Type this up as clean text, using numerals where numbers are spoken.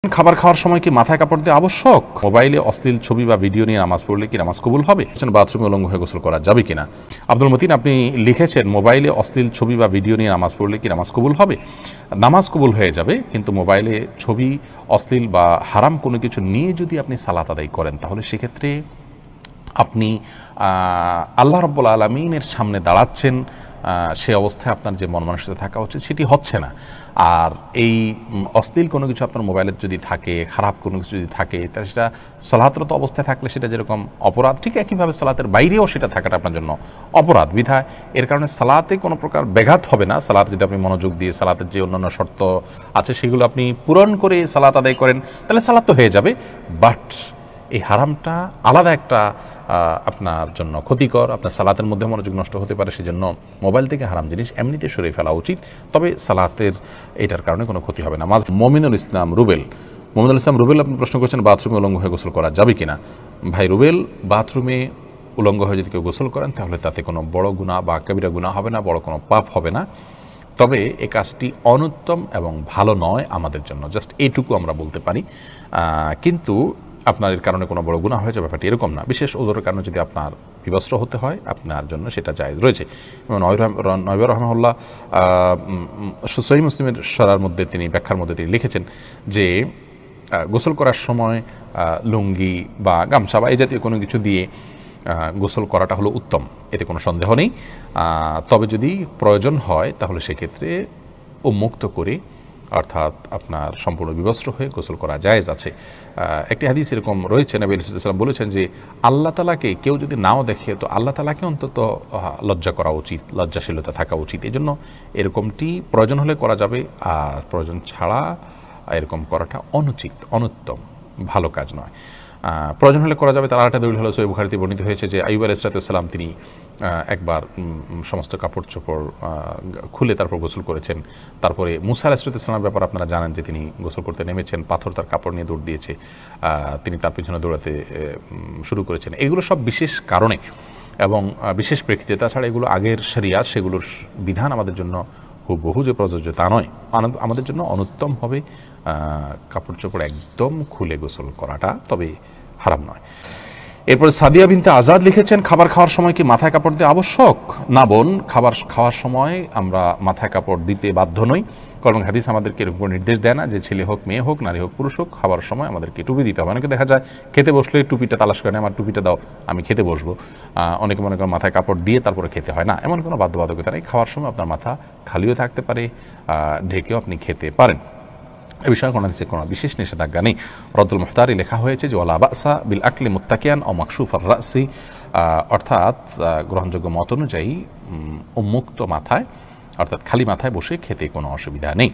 খাবার খাওয়ার সময় কি মাথায় কাপড় দেওয়া আবশ্যক? মোবাইলে অশ্লীল ছবি বা ভিডিও নিয়ে নামাজ পড়লে কি নামাজ কবুল হবে? বাথরুমে উলঙ্গ হয়ে গোসল করা যাবে কিনা? আব্দুল মতিন, আপনি লিখেছেন মোবাইলে অশ্লীল ছবি বা ভিডিও নিয়ে নামাজ পড়লে কি নামাজ কবুল হবে? নামাজ কবুল হয়ে যাবে, কিন্তু মোবাইলে ছবি, অশ্লীল বা হারাম কোনো কিছু নিয়ে যদি আপনি সালাত আদায় করেন, তাহলে সেক্ষেত্রে আপনি আল্লাহ রাব্বুল আলামিনের সামনে দাঁড়াচ্ছেন, সে অবস্থায় আপনার যে মন মানসিকতা থাকা উচিত সেটি হচ্ছে না। আর এই অশ্লীল কোনো কিছু আপনার মোবাইলে যদি থাকে, খারাপ কোনো কিছু যদি থাকে, তাহলে সেটা সালাতরত অবস্থায় থাকলে সেটা যেরকম অপরাধ, ঠিক একইভাবে সালাতের বাইরেও সেটা থাকাটা আপনার জন্য অপরাধ। বিধায় এর কারণে সালাতে কোনো প্রকার ব্যাঘাত হবে না। সালাতে যদি আপনি মনোযোগ দিয়ে সালাতের যে অন্যান্য শর্ত আছে সেগুলো আপনি পূরণ করে সালাত আদায় করেন, তাহলে সালাত তো হয়ে যাবে। বাট এই হারামটা আলাদা একটা আপনার জন্য ক্ষতিকর, আপনার সালাতের মধ্যে মনোযোগ নষ্ট হতে পারে। সেজন্য মোবাইল থেকে হারাম জিনিস এমনিতে সরিয়ে ফেলা উচিত, তবে সালাতের এটার কারণে কোনো ক্ষতি হবে না। মমিনুল ইসলাম রুবেল আপনি প্রশ্ন করছেন বাথরুমে উলঙ্গ হয়ে গোসল করা যাবে কিনা। ভাই রুবেল, বাথরুমে উলঙ্গ হয়ে যদি কেউ গোসল করেন তাহলে তাতে কোনো বড় গুনাহ বা কবিরা গুনাহ হবে না, বড় কোনো পাপ হবে না। তবে এই কাজটি অনুত্তম এবং ভালো নয় আমাদের জন্য, জাস্ট এইটুকু আমরা বলতে পারি। কিন্তু আপনার এর কারণে কোনো বড় গুনাহ হয়ে যাবে ব্যাপারটি এরকম না। বিশেষ ওজরের কারণে যদি আপনার বিবস্ত্র হতে হয়, আপনার জন্য সেটা জায়েজ রয়েছে। নয়বর রহমাহুল্লাহ সহিহ মুসলিমের সরার মধ্যে তিনি ব্যাখ্যার মধ্যে তিনি লিখেছেন যে গোসল করার সময় লুঙ্গি বা গামছা বা এই জাতীয় কোনো কিছু দিয়ে গোসল করাটা হলো উত্তম, এতে কোনো সন্দেহ নেই। তবে যদি প্রয়োজন হয় তাহলে সেক্ষেত্রে উন্মুক্ত করে, অর্থাৎ আপনার সম্পূর্ণ বিবস্ত্র হয়ে গোসল করা জায়েজ আছে। একটি হাদিস এরকম রয়েছে, নবী সাল্লাল্লাহু আলাইহি ওয়াসাল্লাম বলেছেন যে আল্লাহ তাআলাকে কেউ যদি নাও দেখে তো আল্লাহ তাআলাকে অন্তত লজ্জা করা উচিত, লজ্জাশীলতা থাকা উচিত। এই জন্য এরকমটি প্রয়োজন হলে করা যাবে, আর প্রয়োজন ছাড়া এরকম করাটা অনুচিত, অনুত্তম, ভালো কাজ নয়। প্রয়োজন হলে করা যাবে। তার আরেকটা দলিল হলো সহিহ বুখারীতে বর্ণিত হয়েছে যে আইয়ুব আলাইহিস সালাম তিনি একবার সমস্ত কাপড় চোপড় খুলে তারপর গোসল করেছেন। তারপরে মুসা আলাইহিস সালামের ব্যাপার আপনারা জানেন যে তিনি গোসল করতে নেমেছেন, পাথর তার কাপড় নিয়ে দৌড় দিয়েছে, তিনি তার পিছনে দৌড়াতে শুরু করেছেন। এগুলো সব বিশেষ কারণে এবং বিশেষ প্রেক্ষিতে। তাছাড়া এগুলো আগের শরিয়াত, সেগুলোর বিধান আমাদের জন্য হুবহু যে প্রযোজ্য তা নয়। আমাদের জন্য অনুত্তম হবে কাপড় চোপড় একদম খুলে গোসল করাটা, তবে হারাম নয়। এরপরে সাদিয়া বিনতে আজাদ লিখেছেন খাবার খাওয়ার সময় কি মাথায় কাপড় দেওয়া আবশ্যক? না বোন, খাবার খাওয়ার সময় আমরা মাথায় কাপড় দিতে বাধ্য নই, কারণ হাদিস আমাদেরকে এরকম নির্দেশ দেয় না যে ছেলে হোক, মেয়ে হোক, নারী হোক, পুরুষ হোক, খাবার সময় আমাদেরকে টুপি দিতে হবে। অনেকে দেখা যায় খেতে বসলে টুপিটা তালাশ করে, আমার টুপিটা দাও, আমি খেতে বসবো। অনেকে মনে করেন মাথায় কাপড় দিয়ে তারপরে খেতে হয় না, এমন কোনো বাধ্যবাধকতা নেই। খাওয়ার সময় আপনার মাথা খালিও থাকতে পারে, ঢেকেও আপনি খেতে পারেন। এ বিষয়ে কোনো বিশেষ নিষেধাজ্ঞা নেই। রদ্দুল মুখতারে লেখা হয়েছে যে ওয়ালা বাসা বিল আকলি মুত্তাকিয়ান ও মাকশুফার রাসি, অর্থাৎ গ্রহণযোগ্য মত অনুযায়ী উন্মুক্ত মাথায়, অর্থাৎ খালি মাথায় বসে খেতে কোনো অসুবিধা নেই।